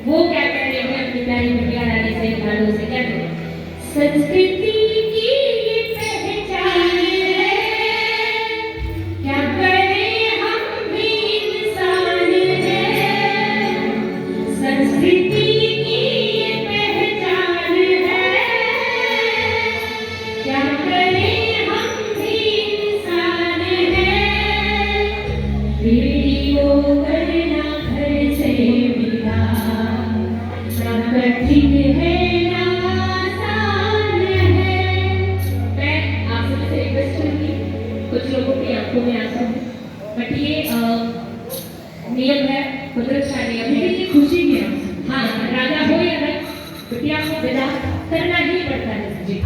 वो क्या कह रहे हैं अपनी प्यारी बिटिया रानी से भालू से, क्या कह रहे हैं? संस्कृति की ये पहचान है, क्या करें हम भी इंसान हैं। संस्कृति की ये पहचान है, क्या करें हम भी इंसान हैं। पीढ़ियों करना घर से विदा, ना कठिन है ना आसान है। मैं आप सबसे रिक्वेस्ट करूंगी, कुछ लोगों की आंखों में आंसू है, बट ये नियम है, कुदरत का नियम है। ये खुशी के आंसू, हाँ, राजा हो या नहीं, बिटिया को विदा करना ही पड़ता है।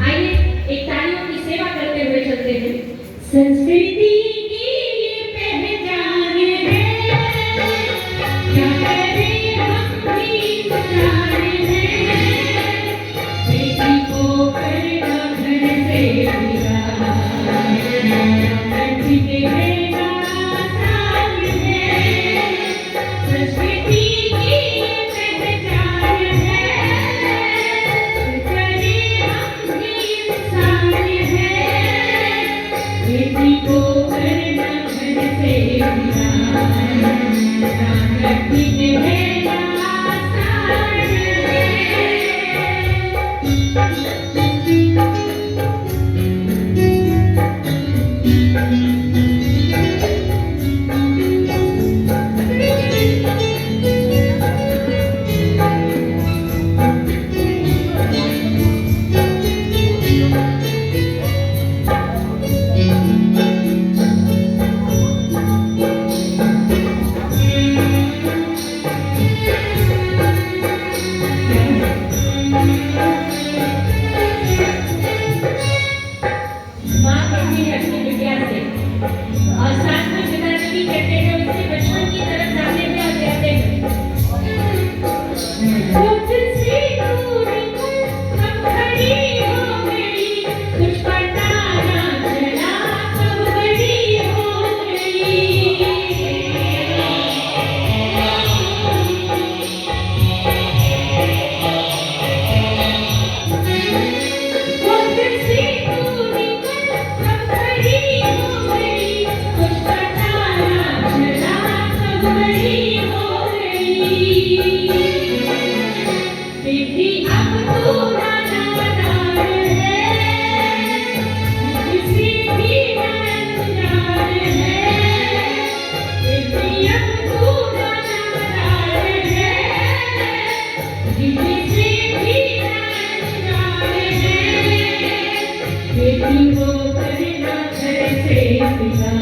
आइए एक तालियों की सेवा करते हुए चलते हैं। संस्कृति की ये पहचान है, क्या करें हम भी इंसान हैं। बेटी को करना घर से विदा, कठिन है ना आसान है। संस्कृति की ये पहचान है, करें हम भी इंसान हैं। बेटी को करना घर से विदा, कठिन है ना आसान है। माँ कहती है अपनी बिटिया से, और साथ में पिताजी भी कहते हैं, उसके बचपन की तरफ जाते हुए और कहते हैं, तुझसे दूर कब खड़ी हो गई, कुछ पता ना चला कब बड़ी हो गई। तुझसे दूर कब खड़ी हो गई, कुछ पता ना चला कब बड़ी हो गई। बेटी अब तू नादान है, किसी भी ना इंतजार है। बेटी अब तू नादान है, किसी भी ना इंतजार है। बेटी को करना घर से विदा,